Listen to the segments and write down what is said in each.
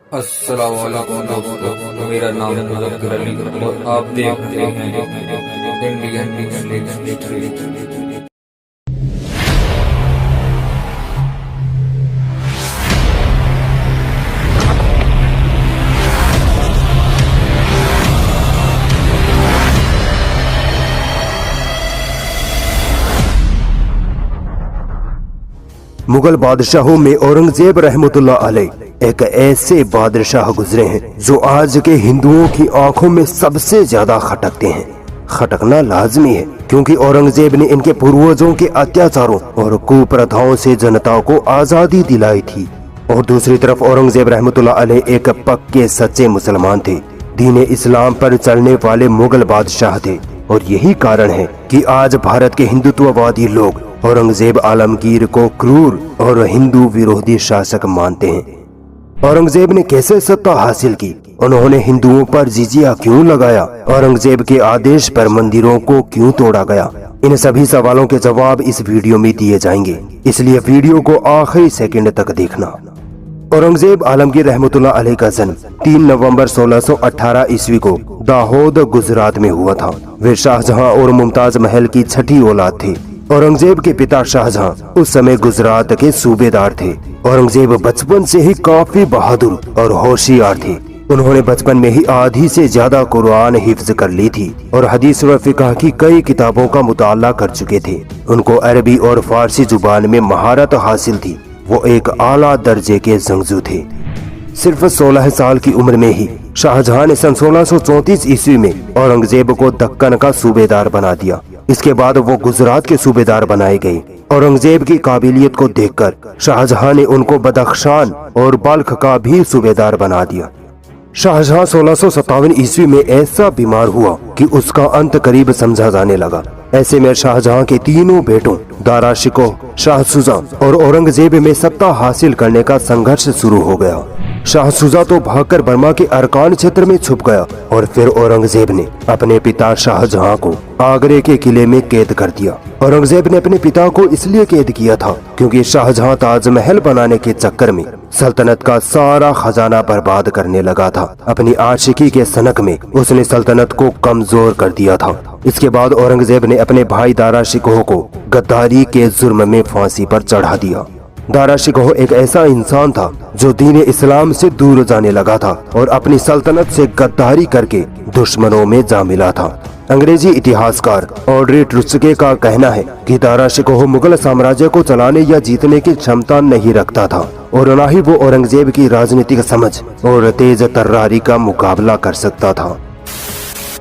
अस्सलाम वालेकुम दोस्तों, मेरा नाम मुज़फ़्फ़र अली और आप देख रहे हैं इंडियन। मुगल बादशाहों में औरंगजेब रहमतुल्लाह अलैह एक ऐसे बादशाह गुजरे हैं जो आज के हिंदुओं की आंखों में सबसे ज्यादा खटकते हैं। खटकना लाजमी है क्योंकि औरंगजेब ने इनके पूर्वजों के अत्याचारों और कुप्रथाओं से जनता को आजादी दिलाई थी। और दूसरी तरफ औरंगजेब रहमतुल्लाह अलैह एक पक्के सच्चे मुसलमान थे, दीन इस्लाम पर चलने वाले मुगल बादशाह थे। और यही कारण है कि आज भारत के हिंदुत्ववादी लोग औरंगजेब आलमगीर को क्रूर और हिंदू विरोधी शासक मानते हैं। औरंगजेब ने कैसे सत्ता हासिल की? उन्होंने हिंदुओं पर जिजिया क्यों लगाया? औरंगजेब के आदेश पर मंदिरों को क्यों तोड़ा गया? इन सभी सवालों के जवाब इस वीडियो में दिए जाएंगे, इसलिए वीडियो को आखिरी सेकंड तक देखना। औरंगजेब आलमगीर रहमतुल्लाह अलैह का जन्म 3 नवंबर 1618 ईस्वी को दाहोद गुजरात में हुआ था। वे शाहजहां और मुमताज महल की छठी औलाद थे। औरंगजेब के पिता शाहजहां उस समय गुजरात के सूबेदार थे। औरंगजेब बचपन से ही काफी बहादुर और होशियार थे। उन्होंने बचपन में ही आधी से ज्यादा कुरान हिफ्ज कर ली थी और हदीस व फिक़ह की कई किताबों का मुताला कर चुके थे। उनको अरबी और फारसी जुबान में महारत हासिल थी। वो एक आला दर्जे के जंगजू थे। सिर्फ 16 साल की उम्र में ही शाहजहां ने सन 1634 ईस्वी में औरंगजेब को दक्कन का सूबेदार बना दिया। इसके बाद वो गुजरात के सूबेदार बनाए गए। औरंगजेब की काबिलियत को देखकर शाहजहां ने उनको बदख्शान और बल्ख का भी सूबेदार बना दिया। शाहजहां 1657 ईस्वी में ऐसा बीमार हुआ कि उसका अंत करीब समझा जाने लगा। ऐसे में शाहजहां के तीनों बेटों दारा शिकोह, शाह सुजा और औरंगजेब में सत्ता हासिल करने का संघर्ष शुरू हो गया। शाह सुजा तो भागकर बर्मा के अरकान क्षेत्र में छुप गया और फिर औरंगजेब ने अपने पिता शाहजहां को आगरे के किले में कैद कर दिया। औरंगजेब ने अपने पिता को इसलिए कैद किया था क्योंकि शाहजहां ताजमहल बनाने के चक्कर में सल्तनत का सारा खजाना बर्बाद करने लगा था। अपनी आशिकी के सनक में उसने सल्तनत को कमजोर कर दिया था। इसके बाद औरंगजेब ने अपने भाई दारा शिकोह को गद्दारी के जुर्म में फांसी पर चढ़ा दिया। दारा शिकोह एक ऐसा इंसान था जो दीन इस्लाम से दूर जाने लगा था और अपनी सल्तनत से गद्दारी करके दुश्मनों में जा मिला था। अंग्रेजी इतिहासकार ऑड्रे ट्रुस्के का कहना है कि दारा शिकोह मुगल साम्राज्य को चलाने या जीतने की क्षमता नहीं रखता था और न ही वो औरंगजेब की राजनीतिक समझ और तेज तर्रारी का मुकाबला कर सकता था।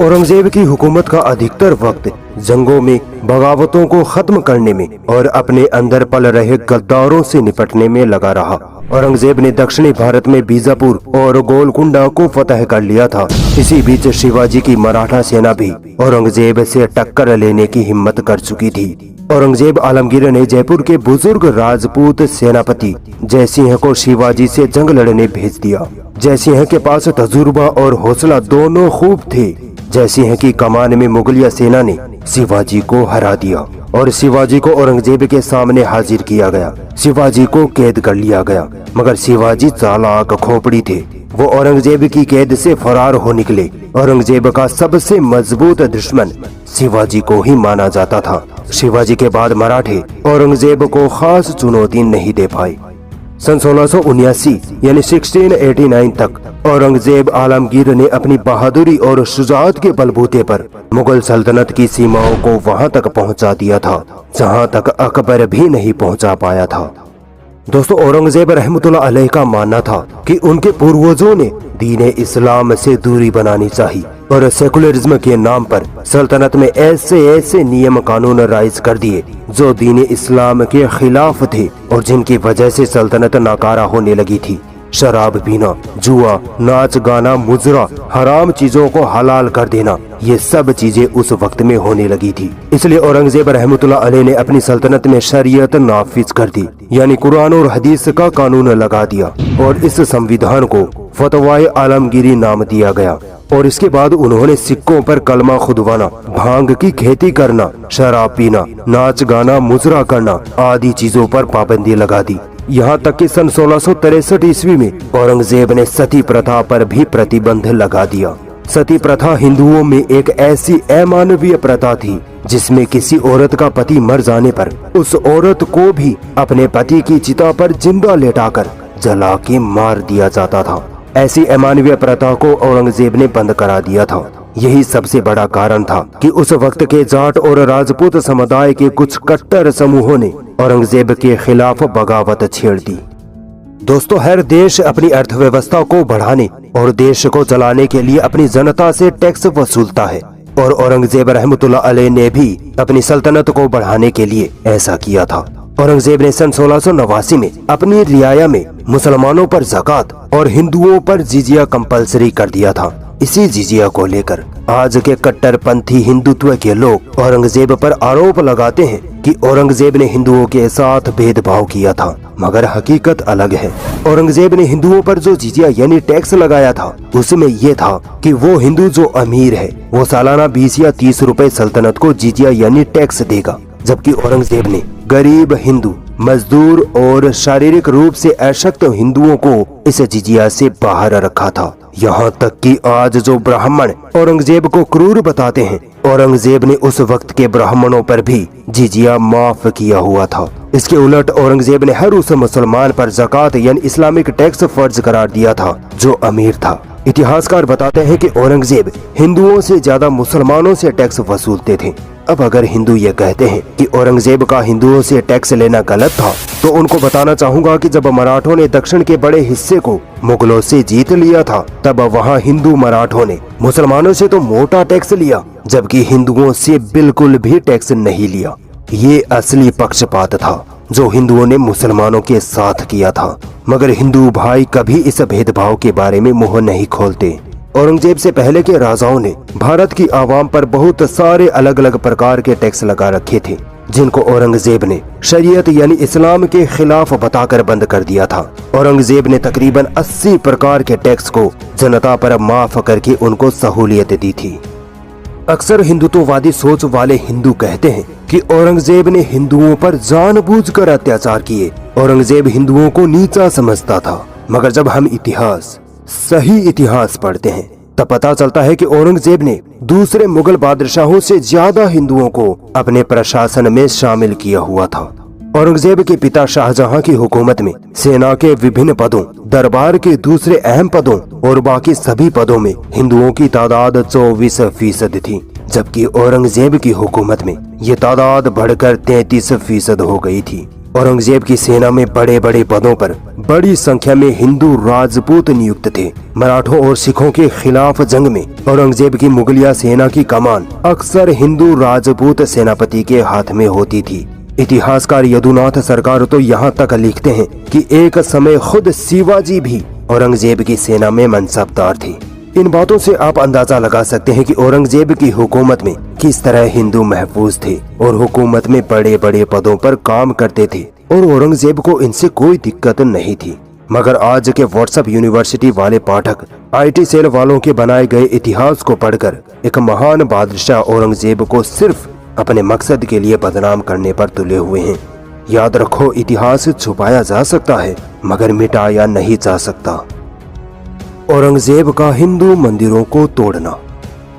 औरंगजेब की हुकूमत का अधिकतर वक्त जंगों में, बगावतों को खत्म करने में और अपने अंदर पल रहे गद्दारों से निपटने में लगा रहा। औरंगजेब ने दक्षिणी भारत में बीजापुर और गोलकुंडा को फतह कर लिया था। इसी बीच शिवाजी की मराठा सेना भी औरंगजेब से टक्कर लेने की हिम्मत कर चुकी थी। औरंगजेब आलमगीर ने जयपुर के बुजुर्ग राजपूत सेनापति जयसिंह को शिवाजी से जंग लड़ने भेज दिया। जयसिंह के पास तजुर्बा और हौसला दोनों खूब थे। जयसिंह की कमान में मुगलिया सेना ने शिवाजी को हरा दिया और शिवाजी को औरंगजेब के सामने हाजिर किया गया। शिवाजी को कैद कर लिया गया, मगर शिवाजी चालाक खोपड़ी थे। वो औरंगजेब की कैद से फरार हो निकले। औरंगजेब का सबसे मजबूत दुश्मन शिवाजी को ही माना जाता था। शिवाजी के बाद मराठे औरंगजेब को खास चुनौती नहीं दे पाए। सन 1679 यानी 1689 तक औरंगजेब आलमगीर ने अपनी बहादुरी और शुजाअत के बलबूते पर मुगल सल्तनत की सीमाओं को वहां तक पहुंचा दिया था जहां तक अकबर भी नहीं पहुंचा पाया था। दोस्तों, औरंगजेब रहमतुल्लाह अलैह का मानना था कि उनके पूर्वजों ने दीन इस्लाम से दूरी बनानी चाहिए और सेकुलरिज्म के नाम पर सल्तनत में ऐसे ऐसे नियम कानून राइज कर दिए जो दीन इस्लाम के खिलाफ थे और जिनकी वजह से सल्तनत नाकारा होने लगी थी। शराब पीना, जुआ, नाच गाना, मुजरा, हराम चीजों को हलाल कर देना, ये सब चीजें उस वक्त में होने लगी थी। इसलिए औरंगजेब रहमतुल्लाह अलैह ने अपनी सल्तनत में शरीयत नाफिज कर दी, यानी कुरान और हदीस का कानून लगा दिया और इस संविधान को फतवाए आलमगीरी नाम दिया गया। और इसके बाद उन्होंने सिक्कों पर कलमा खुदवाना, भांग की खेती करना, शराब पीना, नाच गाना, मुजरा करना आदि चीजों पर पाबंदी लगा दी। यहाँ तक कि सन 1663 ईस्वी में औरंगजेब ने सती प्रथा पर भी प्रतिबंध लगा दिया। सती प्रथा हिंदुओं में एक ऐसी अमानवीय प्रथा थी जिसमें किसी औरत का पति मर जाने पर उस औरत को भी अपने पति की चिता पर जिंदा लेटाकर जला के मार दिया जाता था। ऐसी अमानवीय प्रथा को औरंगजेब ने बंद करा दिया था। यही सबसे बड़ा कारण था कि उस वक्त के जाट और राजपूत समुदाय के कुछ कट्टर समूहों ने औरंगजेब के खिलाफ बगावत छेड़ दी। दोस्तों, हर देश अपनी अर्थव्यवस्था को बढ़ाने और देश को चलाने के लिए अपनी जनता से टैक्स वसूलता है और औरंगजेब रहमतुल्लाह अलैह ने भी अपनी सल्तनत को बढ़ाने के लिए ऐसा किया था। औरंगजेब ने सन 1689 में अपनी रियाया में मुसलमानों पर ज़कात और हिंदुओं पर जिजिया कंपलसरी कर दिया था। इसी जिजिया को लेकर आज के कट्टरपंथी हिंदुत्व के लोग औरंगजेब पर आरोप लगाते हैं कि औरंगजेब ने हिंदुओं के साथ भेदभाव किया था, मगर हकीकत अलग है। औरंगजेब ने हिंदुओं पर जो जिजिया यानी टैक्स लगाया था उसमें ये था कि वो हिंदू जो अमीर है वो सालाना 20 या 30 रुपए सल्तनत को जिजिया यानी टैक्स देगा, जबकि औरंगजेब ने गरीब हिंदू, मजदूर और शारीरिक रूप से अशक्त हिंदुओं को इस जिजिया से बाहर रखा था। यहाँ तक कि आज जो ब्राह्मण औरंगजेब को क्रूर बताते हैं, औरंगजेब ने उस वक्त के ब्राह्मणों पर भी जिजिया माफ किया हुआ था। इसके उलट औरंगजेब ने हर उस मुसलमान पर ज़कात यानी इस्लामिक टैक्स फर्ज करार दिया था जो अमीर था। इतिहासकार बताते हैं कि औरंगजेब हिंदुओं से ज्यादा मुसलमानों से टैक्स वसूलते थे। अब अगर हिंदू ये कहते हैं कि औरंगजेब का हिंदुओं से टैक्स लेना गलत था, तो उनको बताना चाहूंगा कि जब मराठों ने दक्षिण के बड़े हिस्से को मुगलों से जीत लिया था, तब वहाँ हिंदू मराठों ने मुसलमानों से तो मोटा टैक्स लिया, जबकि हिंदुओं से बिल्कुल भी टैक्स नहीं लिया। ये असली पक्षपात था जो हिंदुओं ने मुसलमानों के साथ किया था, मगर हिंदू भाई कभी इस भेदभाव के बारे में मुंह नहीं खोलते। औरंगजेब से पहले के राजाओं ने भारत की आवाम पर बहुत सारे अलग अलग प्रकार के टैक्स लगा रखे थे, जिनको औरंगजेब ने शरीयत यानी इस्लाम के खिलाफ बताकर बंद कर दिया था। औरंगजेब ने तकरीबन 80 प्रकार के टैक्स को जनता पर माफ करके उनको सहूलियत दी थी। अक्सर हिंदुत्ववादी सोच वाले हिंदू कहते हैं कि औरंगजेब ने हिंदुओं पर जानबूझकर अत्याचार किए। औरंगजेब हिंदुओं को नीचा समझता था, मगर जब हम सही इतिहास पढ़ते हैं तब पता चलता है कि औरंगजेब ने दूसरे मुगल बादशाहों से ज्यादा हिंदुओं को अपने प्रशासन में शामिल किया हुआ था। औरंगजेब के पिता शाहजहां की हुकूमत में सेना के विभिन्न पदों, दरबार के दूसरे अहम पदों और बाकी सभी पदों में हिंदुओं की तादाद 24% थी, जबकि औरंगजेब की हुकूमत में ये तादाद बढ़कर 33% हो गई थी। औरंगजेब की सेना में बड़े बड़े पदों पर बड़ी संख्या में हिंदू राजपूत नियुक्त थे। मराठों और सिखों के खिलाफ जंग में औरंगजेब की मुगलिया सेना की कमान अक्सर हिंदू राजपूत सेनापति के हाथ में होती थी। इतिहासकार यदुनाथ सरकार तो यहाँ तक लिखते हैं कि एक समय खुद शिवाजी भी औरंगजेब की सेना में मनसबदार थे। इन बातों से आप अंदाजा लगा सकते हैं कि औरंगजेब की हुकूमत में किस तरह हिंदू महफूज थे और हुकूमत में बड़े बड़े पदों पर काम करते थे और औरंगजेब को इनसे कोई दिक्कत नहीं थी। मगर आज के व्हाट्सएप यूनिवर्सिटी वाले पाठक IT सेल वालों के बनाए गए इतिहास को पढ़कर एक महान बादशाह औरंगजेब को सिर्फ अपने मकसद के लिए बदनाम करने पर तुले हुए हैं। याद रखो, इतिहास छुपाया जा सकता है मगर मिटाया नहीं जा सकता। औरंगजेब का हिंदू मंदिरों को तोड़ना,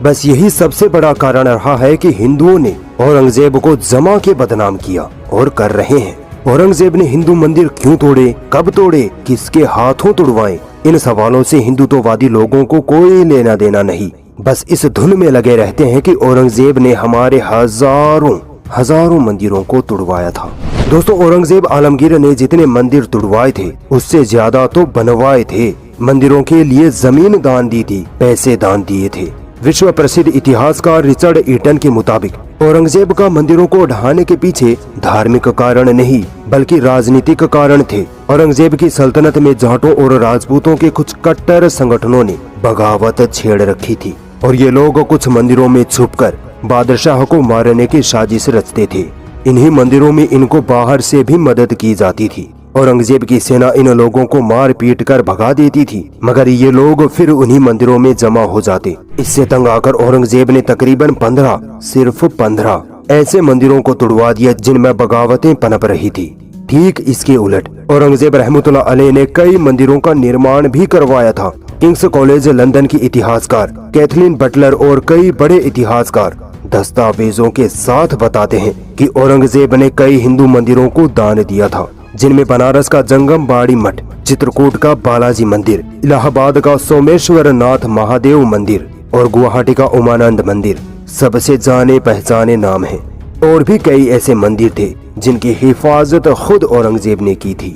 बस यही सबसे बड़ा कारण रहा है कि हिंदुओं ने औरंगजेब को जमा के बदनाम किया और कर रहे हैं। औरंगजेब ने हिंदू मंदिर क्यों तोड़े, कब तोड़े, किसके हाथों तोड़वाए, इन सवालों से हिंदुत्ववादी लोगों को कोई लेना देना नहीं। बस इस धुन में लगे रहते हैं कि औरंगजेब ने हमारे हजारों मंदिरों को तुड़वाया था। दोस्तों, औरंगजेब आलमगीर ने जितने मंदिर तुड़वाए थे उससे ज्यादा तो बनवाए थे। मंदिरों के लिए जमीन दान दी थी, पैसे दान दिए थे। विश्व प्रसिद्ध इतिहासकार रिचर्ड ईटन के मुताबिक औरंगजेब का मंदिरों को ढहाने के पीछे धार्मिक कारण नहीं बल्कि राजनीतिक कारण थे। औरंगजेब की सल्तनत में जाटों और राजपूतों के कुछ कट्टर संगठनों ने बगावत छेड़ रखी थी और ये लोग कुछ मंदिरों में छुपकर बादशाह को मारने की साजिश रचते थे। इन्हीं मंदिरों में इनको बाहर से भी मदद की जाती थी। औरंगजेब की सेना इन लोगों को मार पीट कर भगा देती थी, मगर ये लोग फिर उन्हीं मंदिरों में जमा हो जाते। इससे तंग आकर औरंगजेब ने तकरीबन 15 ऐसे मंदिरों को तुड़वा दिया जिनमें बगावतें पनप रही थी। ठीक इसके उलट औरंगजेब रहमतुल्लाह अलैह ने कई मंदिरों का निर्माण भी करवाया था। किंग्स कॉलेज लंदन की इतिहासकार कैथलीन बटलर और कई बड़े इतिहासकार दस्तावेजों के साथ बताते हैं कि औरंगजेब ने कई हिंदू मंदिरों को दान दिया था, जिनमें बनारस का जंगम बाड़ी मठ, चित्रकूट का बालाजी मंदिर, इलाहाबाद का सोमेश्वर नाथ महादेव मंदिर और गुवाहाटी का उमानंद मंदिर सबसे जाने पहचाने नाम हैं। और भी कई ऐसे मंदिर थे जिनकी हिफाजत खुद औरंगजेब ने की थी।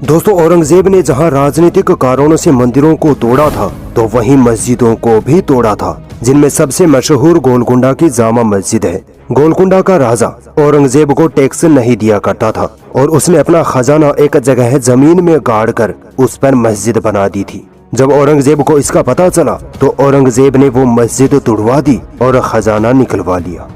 दोस्तों, औरंगजेब ने जहां राजनीतिक कारणों से मंदिरों को तोड़ा था तो वहीं मस्जिदों को भी तोड़ा था, जिनमें सबसे मशहूर गोलकुंडा की जामा मस्जिद है। गोलकुंडा का राजा औरंगजेब को टैक्स नहीं दिया करता था और उसने अपना खजाना एक जगह जमीन में गाड़ कर उस पर मस्जिद बना दी थी। जब औरंगजेब को इसका पता चला तो औरंगजेब ने वो मस्जिद तुड़वा दी और खजाना निकलवा लिया।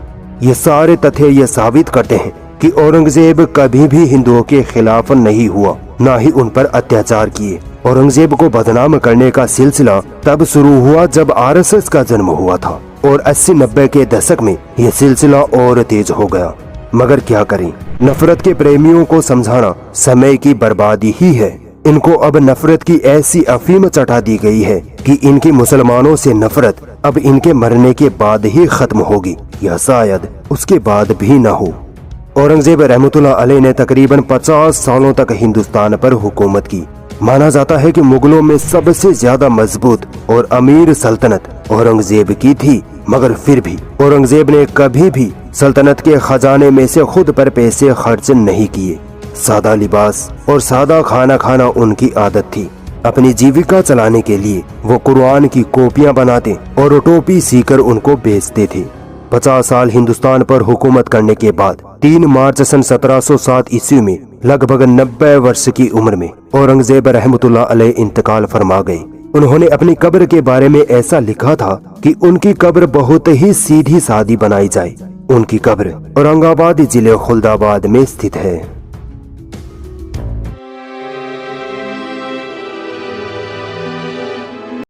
ये सारे तथ्य ये साबित करते हैं कि औरंगजेब कभी भी हिंदुओं के खिलाफ नहीं हुआ, न ही उन पर अत्याचार किए। औरंगजेब को बदनाम करने का सिलसिला तब शुरू हुआ जब आरएसएस का जन्म हुआ था और 80-90 के दशक में यह सिलसिला और तेज हो गया। मगर क्या करें, नफरत के प्रेमियों को समझाना समय की बर्बादी ही है। इनको अब नफरत की ऐसी अफीम चढ़ा दी गई है कि इनकी मुसलमानों से नफरत अब इनके मरने के बाद ही खत्म होगी या शायद उसके बाद भी न हो। औरंगजेब रहमतुल्लाह अलैह ने तकरीबन 50 सालों तक हिंदुस्तान पर हुकूमत की। माना जाता है कि मुगलों में सबसे ज्यादा मजबूत और अमीर सल्तनत औरंगजेब की थी, मगर फिर भी औरंगजेब ने कभी भी सल्तनत के खजाने में से खुद पर पैसे खर्च नहीं किए। सादा लिबास और सादा खाना खाना उनकी आदत थी। अपनी जीविका चलाने के लिए वो कुरान की कॉपियां बनाते और टोपी सीकर उनको बेचते थे। 50 साल हिंदुस्तान पर हुकूमत करने के बाद 3 मार्च सन 1707 ईस्वी में लगभग 90 वर्ष की उम्र में औरंगजेब रहमतुल्लाह अलैह इंतकाल फरमा गए। उन्होंने अपनी कब्र के बारे में ऐसा लिखा था कि उनकी कब्र बहुत ही सीधी सादी बनाई जाए। उनकी कब्र औरंगाबाद जिले खुलदाबाद में स्थित है।